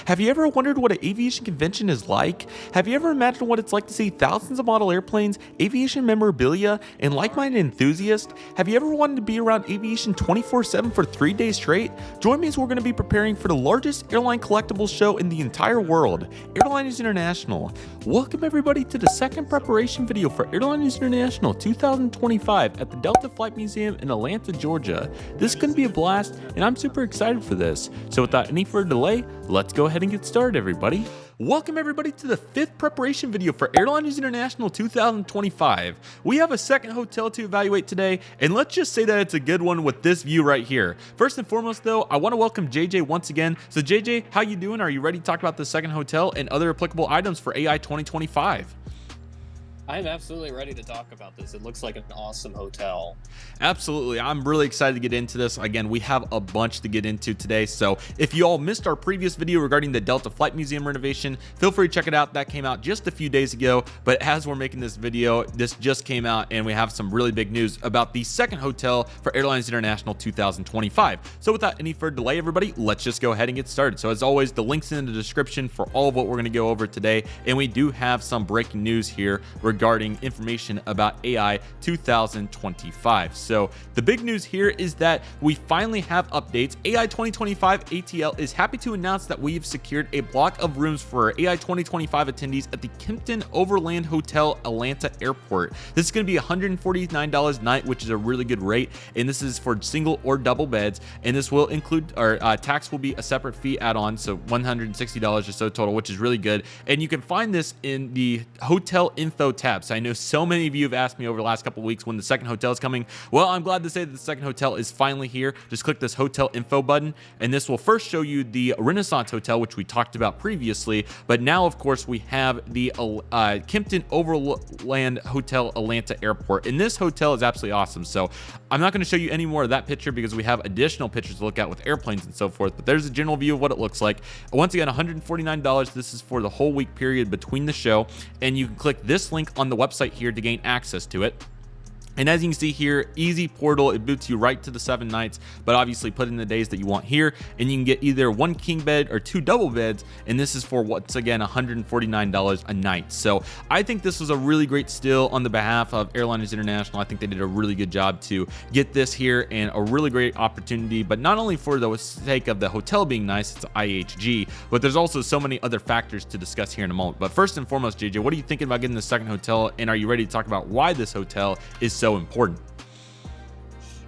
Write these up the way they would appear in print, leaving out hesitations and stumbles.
Have you ever wondered what an aviation convention is like? Have you ever imagined what it's like to see thousands of model airplanes, aviation memorabilia, and like-minded enthusiasts? Have you ever wanted to be around aviation 24/7 for 3 days straight? Join me as we're going to be preparing for the largest airline collectibles show in the entire world, Airliners International. Welcome everybody to the second preparation video for Airliners International 2025 at the Delta Flight Museum in Atlanta, Georgia. This is going to be a blast, and I'm super excited for this. So without any further delay, let's go ahead and get started, everybody. Welcome everybody to the fifth preparation video for Airliners International 2025. We have a second hotel to evaluate today, and let's just say that it's a good one with this view right here. First and foremost though, I want to welcome JJ once again. So JJ, how you doing? Are you ready to talk about the second hotel and other applicable items for AI 2025? I'm absolutely ready to talk about this. It looks like an awesome hotel. Absolutely. I'm really excited to get into this. Again, we have a bunch to get into today. So if you all missed our previous video regarding the Delta Flight Museum renovation, feel free to check it out. That came out just a few days ago. But as we're making this video, this just came out and we have some really big news about the second hotel for Airlines International 2025. So without any further delay, everybody, let's just go ahead and get started. So as always, the links in the description for all of what we're going to go over today. And we do have some breaking news here regarding information about AI 2025. So the big news here is that we finally have updates. AI 2025 ATL is happy to announce that we've secured a block of rooms for AI 2025 attendees at the Kimpton Overland Hotel Atlanta Airport. This is going to be $149 a night, which is a really good rate, and this is for single or double beds, and this will include, or tax will be a separate fee add-on, so $160 or so total, which is really good. And you can find this in the hotel info tab. So I know so many of you have asked me over the last couple of weeks when the second hotel is coming. Well, I'm glad to say that the second hotel is finally here. Just click this hotel info button, and this will first show you the Renaissance Hotel, which we talked about previously. But now, of course, we have the Kimpton Overland Hotel Atlanta Airport, and this hotel is absolutely awesome. So I'm not going to show you any more of that picture because we have additional pictures to look at with airplanes and so forth. But there's a general view of what it looks like. Once again, $149. This is for the whole week period between the show, and you can click this link on the website here to gain access to it. And as you can see here, easy portal, it boots you right to the 7 nights, but obviously put in the days that you want here, and you can get either 1 king bed or 2 double beds, and this is for once again $149 a night. So I think this was a really great steal on the behalf of Airliners International. I think they did a really good job to get this here, and a really great opportunity, but not only for the sake of the hotel being nice, it's IHG, but there's also so many other factors to discuss here in a moment. But first and foremost, JJ, what are you thinking about getting the second hotel, and are you ready to talk about why this hotel is so important?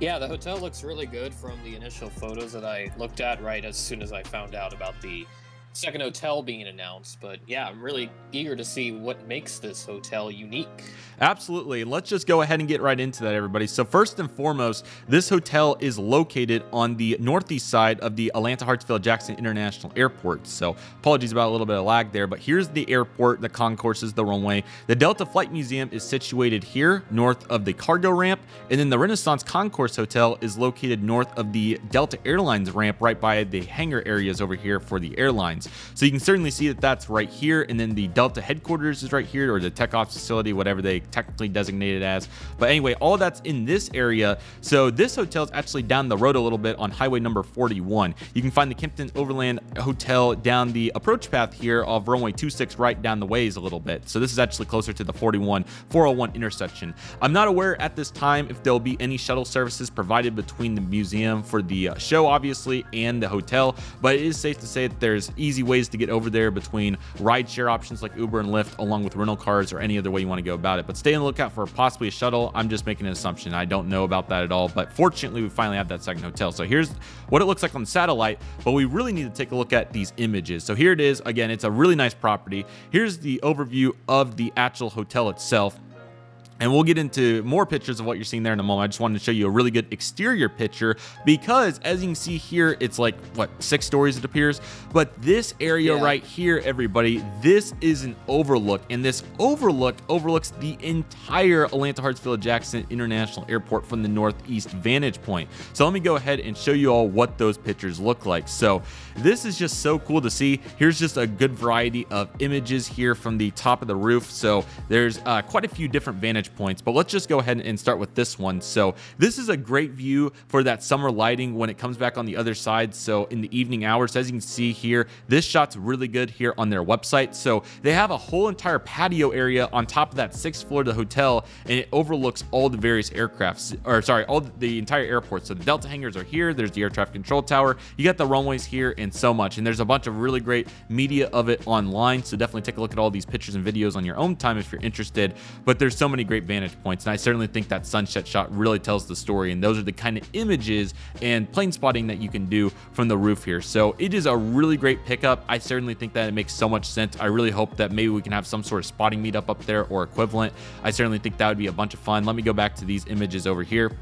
Yeah, the hotel looks really good from the initial photos that I looked at right as soon as I found out about the second hotel being announced. But yeah, I'm really eager to see what makes this hotel unique. Absolutely. Let's just go ahead and get right into that, everybody. So first and foremost, this hotel is located on the northeast side of the Atlanta Hartsfield Jackson International Airport. So apologies about a little bit of lag there, but here's the airport, the concourses, the runway. The Delta Flight Museum is situated here north of the cargo ramp, and then the Renaissance Concourse Hotel is located north of the Delta Airlines ramp right by the hangar areas over here for the airlines. So you can certainly see that that's right here, and then the Delta headquarters is right here, or the tech ops facility, whatever they technically designated as. But anyway, all that's in this area. So this hotel is actually down the road a little bit on highway number 41. You can find the Kimpton Overland Hotel down the approach path here of runway 26 right down the ways a little bit. So this is actually closer to the 401 intersection. I'm not aware at this time if there'll be any shuttle services provided between the museum for the show, obviously, and the hotel, but it is safe to say that there's easy ways to get over there between rideshare options like Uber and Lyft, along with rental cars or any other way you want to go about it. But stay on the lookout for possibly a shuttle. I'm just making an assumption. I don't know about that at all, but fortunately we finally have that second hotel. So here's what it looks like on satellite, but we really need to take a look at these images. So here it is. Again, it's a really nice property. Here's the overview of the actual hotel itself. And we'll get into more pictures of what you're seeing there in a moment. I just wanted to show you a really good exterior picture because as you can see here, it's like, what, 6 stories it appears? But this area right here, everybody, this is an overlook. And this overlook overlooks the entire Atlanta Hartsfield Jackson International Airport from the northeast vantage point. So let me go ahead and show you all what those pictures look like. So this is just so cool to see. Here's just a good variety of images here from the top of the roof. So there's quite a few different vantage vantage points, but let's just go ahead and start with this one. So this is a great view for that summer lighting when it comes back on the other side. So in the evening hours, as you can see here, this shot's really good here on their website. So they have a whole entire patio area on top of that 6th floor of the hotel, and it overlooks all the various aircrafts, or sorry, all the entire airport. So the Delta hangars are here, there's the air traffic control tower, you got the runways here, and so much. And there's a bunch of really great media of it online, so definitely take a look at all these pictures and videos on your own time if you're interested. But there's so many great vantage points, and I certainly think that sunset shot really tells the story, and those are the kind of images and plane spotting that you can do from the roof here. So it is a really great pickup. I certainly think that it makes so much sense. I really hope that maybe we can have some sort of spotting meetup up there or equivalent. I certainly think that would be a bunch of fun. Let me go back to these images over here.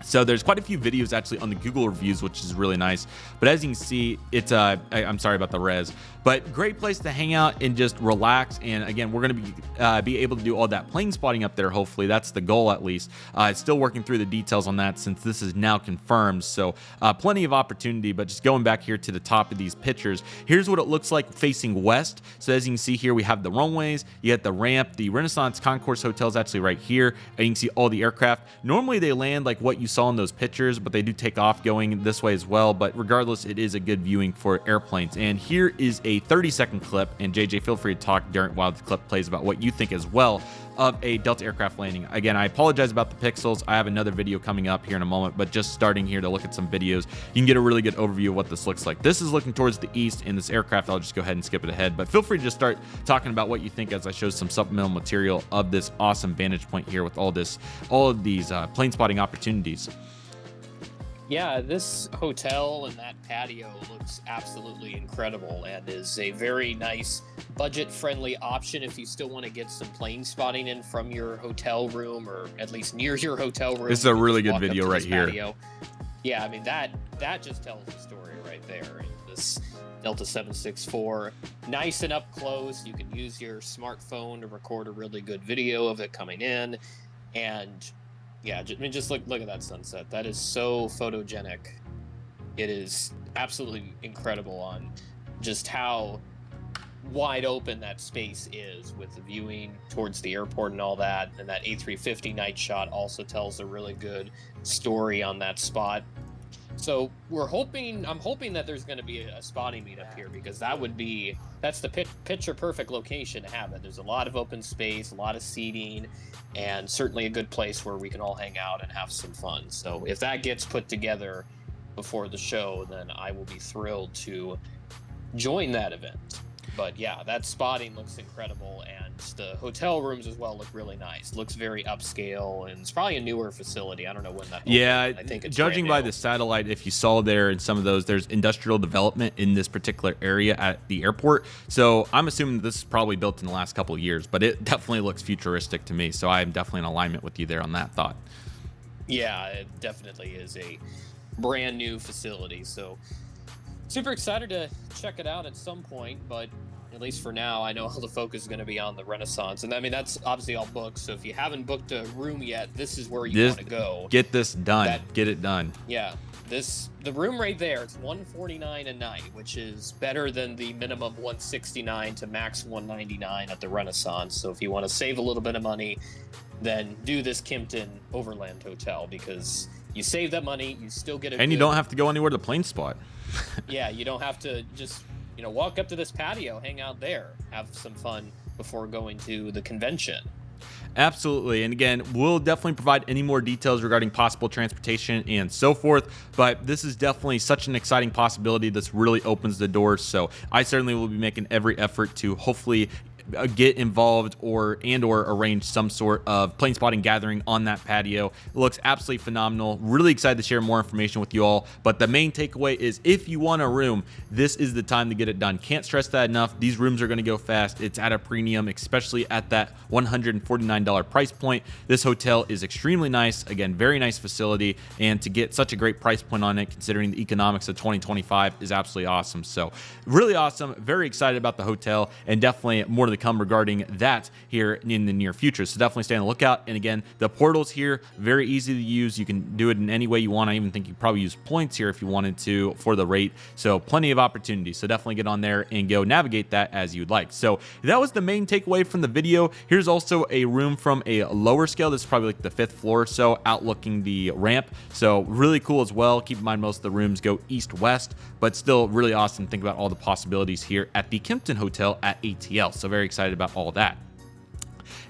So there's quite a few videos actually on the Google reviews, which is really nice. But as you can see, it's I'm sorry about the res, but great place to hang out and just relax. And again, we're going to be able to do all that plane spotting up there. Hopefully that's the goal, at least. Still working through the details on that since this is now confirmed. So plenty of opportunity, but just going back here to the top of these pictures, here's what it looks like facing west. So as you can see here, we have the runways, you got the ramp, the Renaissance Concourse Hotel is actually right here, and you can see all the aircraft. Normally they land like what you saw in those pictures, but they do take off going this way as well. But regardless, it is a good viewing for airplanes. And here is a 30-second clip, and JJ, feel free to talk while the clip plays about what you think as well of a Delta aircraft landing. Again, I apologize about the pixels. I have another video coming up here in a moment, but just starting here to look at some videos, you can get a really good overview of what this looks like. This is looking towards the east, and this aircraft, I'll just go ahead and skip it ahead, but feel free to just start talking about what you think as I show some supplemental material of this awesome vantage point here with all of these plane spotting opportunities. Yeah, this hotel and that patio looks absolutely incredible and is a very nice budget-friendly option if you still want to get some plane spotting in from your hotel room, or at least near your hotel room. This is a really good video right here. Patio. Yeah, I mean, that just tells the story right there. This Delta 764, nice and up close. You can use your smartphone to record a really good video of it coming in, and yeah, I mean, just look at that sunset. That is so photogenic. It is absolutely incredible on just how wide open that space is with the viewing towards the airport and all that. And that A350 night shot also tells a really good story on that spot. So I'm hoping that there's going to be a spotting meetup here, because that's the picture perfect location to have it. There's a lot of open space, a lot of seating, and certainly a good place where we can all hang out and have some fun. So if that gets put together before the show, then I will be thrilled to join that event. But yeah, that spotting looks incredible, and the hotel rooms as well look really nice. Looks very upscale, and it's probably a newer facility. I don't know when that. Yeah, I think it's judging by the satellite, if you saw there in some of those, there's industrial development in this particular area at the airport. So I'm assuming this is probably built in the last couple of years, but it definitely looks futuristic to me. So I'm definitely in alignment with you there on that thought. Yeah, it definitely is a brand new facility. So super excited to check it out at some point, but at least for now, I know all the focus is going to be on the Renaissance. And I mean, that's obviously all booked. So if you haven't booked a room yet, this is where you want to go. Get this done. Get it done. Yeah. The room right there, it's $149 a night, which is better than the minimum $169 to max $199 at the Renaissance. So if you want to save a little bit of money, then do this Kimpton Overland Hotel, because you save that money, you still get you don't have to go anywhere to plane spot. Yeah, you don't have to just walk up to this patio, hang out there, have some fun before going to the convention. Absolutely. And again, we'll definitely provide any more details regarding possible transportation and so forth, but this is definitely such an exciting possibility. This really opens the doors. So I certainly will be making every effort to hopefully get involved or arrange some sort of plane spotting gathering on that patio. It looks absolutely phenomenal. Really excited to share more information with you all, but the main takeaway is if you want a room, this is the time to get it done. Can't stress that enough. These rooms are going to go fast. It's at a premium, especially at that $149 price point. This hotel is extremely nice. Again, very nice facility, and to get such a great price point on it considering the economics of 2025 is absolutely awesome. So really awesome. Very excited about the hotel, and definitely more to come regarding that here in the near future. So definitely stay on the lookout. And again, the portals here, very easy to use. You can do it in any way you want. I even think you probably use points here if you wanted to for the rate. So plenty of opportunities. So definitely get on there and go navigate that as you'd like. So that was the main takeaway from the video. Here's also a room from a lower scale. This is probably like the 5th floor or so, outlooking the ramp. So really cool as well. Keep in mind most of the rooms go east-west, but still really awesome. Think about all the possibilities here at the Kimpton Hotel at ATL. So very excited about all that.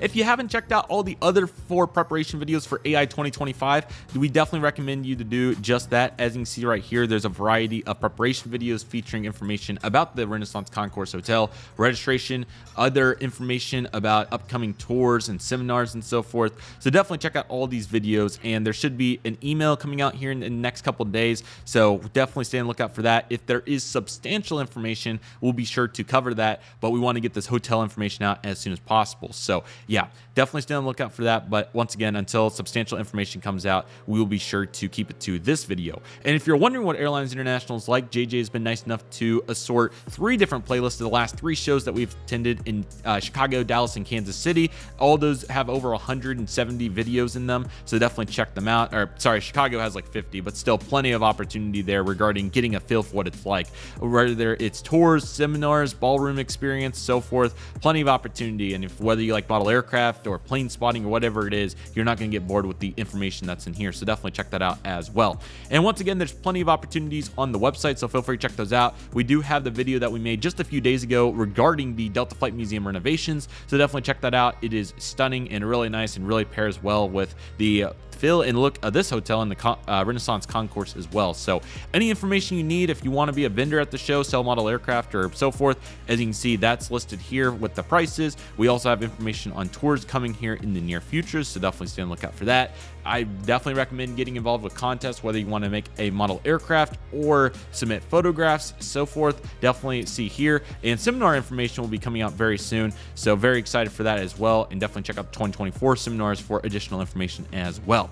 If you haven't checked out all the other 4 preparation videos for AI 2025, we definitely recommend you to do just that. As you can see right here, there's a variety of preparation videos featuring information about the Renaissance Concourse Hotel, registration, other information about upcoming tours and seminars and so forth. So definitely check out all these videos, and there should be an email coming out here in the next couple of days. So definitely stay on the lookout for that. If there is substantial information, we'll be sure to cover that, but we want to get this hotel information out as soon as possible. So yeah, definitely stay on the lookout for that. But once again, until substantial information comes out, we will be sure to keep it to this video. And if you're wondering what Airliners International is like, JJ has been nice enough to assort 3 different playlists of the last 3 shows that we've attended in Chicago, Dallas, and Kansas City. All those have over 170 videos in them, so definitely check them out. Or sorry, Chicago has like 50, but still plenty of opportunity there regarding getting a feel for what it's like, whether it's tours, seminars, ballroom experience, so forth. Plenty of opportunity. And if whether you like model aircraft or plane spotting or whatever it is, you're not going to get bored with the information that's in here. So definitely check that out as well. And once again, there's plenty of opportunities on the website, so feel free to check those out. We do have the video that we made just a few days ago regarding the Delta Flight Museum renovations, so definitely check that out. It is stunning and really nice and really pairs well with the feel and look of this hotel and the Renaissance Concourse as well. So any information you need, if you want to be a vendor at the show, sell model aircraft or so forth, as you can see, that's listed here with the prices. We also have information on tours coming here in the near future, so definitely stay on the lookout for that. I definitely recommend getting involved with contests, whether you want to make a model aircraft or submit photographs, so forth. Definitely see here, and seminar information will be coming out very soon, so very excited for that as well. And definitely check out the 2024 seminars for additional information as well.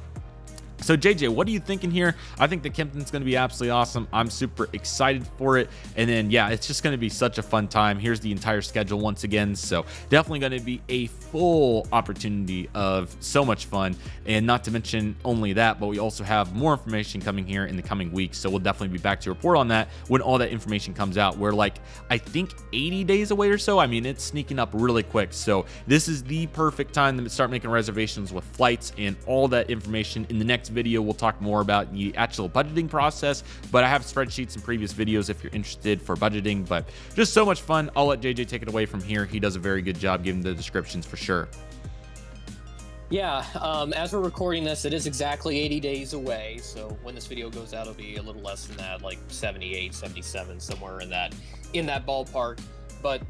So JJ, what are you thinking here? I think the Kimpton's going to be absolutely awesome. I'm super excited for it. And then, yeah, it's just going to be such a fun time. Here's the entire schedule once again. So definitely going to be a full opportunity of so much fun. And not to mention only that, but we also have more information coming here in the coming weeks. So we'll definitely be back to report on that when all that information comes out. We're like, I think 80 days away or so. I mean, it's sneaking up really quick. So this is the perfect time to start making reservations with flights and all that information. In the next video, we'll talk more about the actual budgeting process, but I have spreadsheets and previous videos if you're interested for budgeting. But just so much fun. I'll let JJ take it away from here. He does a very good job giving the descriptions for sure. Yeah, as we're recording this, it is exactly 80 days away. So when this video goes out, it'll be a little less than that, like 78, 77, somewhere in that ballpark. But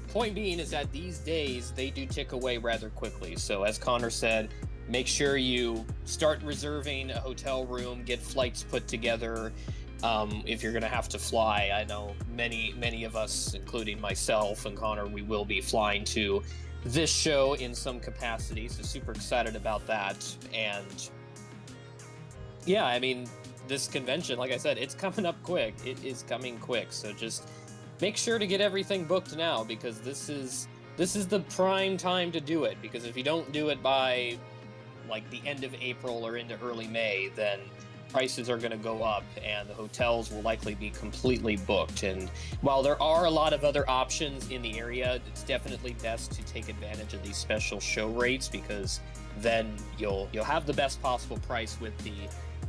point being is that these days, they do tick away rather quickly. So as Connor said, make sure you start reserving a hotel room, get flights put together. If you're going to have to fly, I know many of us, including myself and Connor, we will be flying to this show in some capacity. So super excited about that. And yeah, I mean, this convention, like I said, it's coming up quick. It is coming quick. So just make sure to get everything booked now, because this is the prime time to do it. Because if you don't do it by like the end of April or into early May, then prices are going to go up and the hotels will likely be completely booked. And while there are a lot of other options in the area, it's definitely best to take advantage of these special show rates, because then you'll have the best possible price with the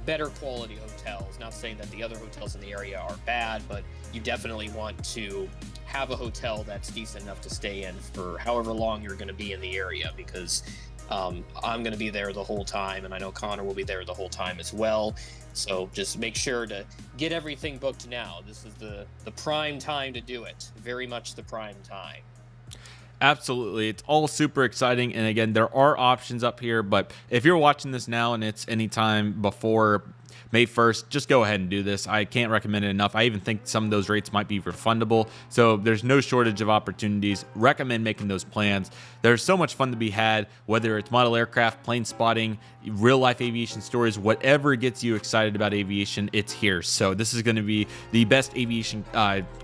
better quality hotels. Not saying that the other hotels in the area are bad, but you definitely want to have a hotel that's decent enough to stay in for however long you're going to be in the area, because I'm going to be there the whole time, and I know Connor will be there the whole time as well. So just make sure to get everything booked now. This is the prime time to do it. Very much the prime time. Absolutely. It's all super exciting. And again, there are options up here, but if you're watching this now and it's anytime before May 1st, just go ahead and do this. I can't recommend it enough. I even think some of those rates might be refundable. So there's no shortage of opportunities. Recommend making those plans. There's so much fun to be had, whether it's model aircraft, plane spotting, real life aviation stories, whatever gets you excited about aviation, it's here. So this is going to be the best aviation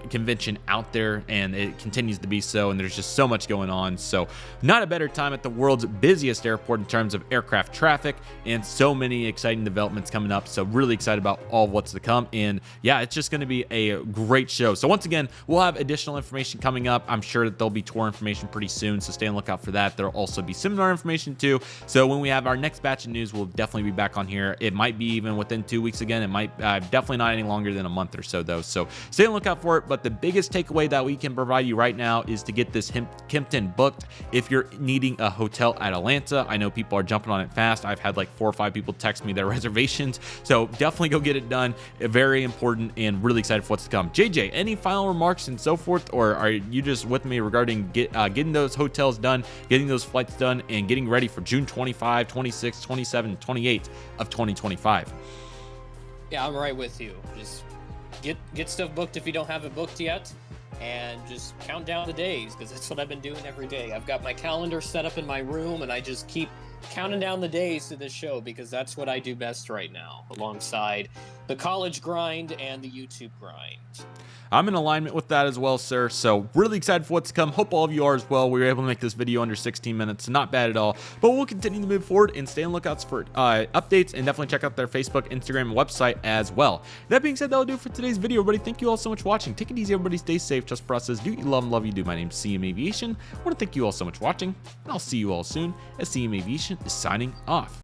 convention out there, and it continues to be so, and there's just so much going on. So not a better time at the world's busiest airport in terms of aircraft traffic, and so many exciting developments coming up. So really excited about all of what's to come, and yeah, it's just going to be a great show. So once again, we'll have additional information coming up. I'm sure that there'll be tour information pretty soon, so stay on the lookout for that. There'll also be seminar information too. So when we have our next batch of news, we'll definitely be back on here. It might be even within 2 weeks again. It might definitely not any longer than a month or so though. So stay on the lookout for it. But the biggest takeaway that we can provide you right now is to get this Kimpton booked. If you're needing a hotel at Atlanta, I know people are jumping on it fast. I've had like 4 or 5 people text me their reservations. So definitely go get it done. Very important, and really excited for what's to come. JJ, any final remarks and so forth, or are you just with me regarding getting those hotels done, getting those flights done, and getting ready for June 25, 26, 27, 28 of 2025? Yeah, I'm right with you. Just get stuff booked if you don't have it booked yet, and just count down the days, because that's what I've been doing every day. I've got my calendar set up in my room, and I just keep counting down the days to this show, because that's what I do best right now, alongside the college grind and the YouTube grind. I'm in alignment with that as well, sir. So really excited for what's to come. Hope all of you are as well. We were able to make this video under 16 minutes. Not bad at all. But we'll continue to move forward and stay on lookouts for updates, and definitely check out their Facebook, Instagram, website as well. That being said, that'll do it for today's video, everybody. Thank you all so much for watching. Take it easy, everybody. Stay safe. Trust process. Do what you love and love you do. My name's CM Aviation. I want to thank you all so much for watching, and I'll see you all soon as CM Aviation is signing off.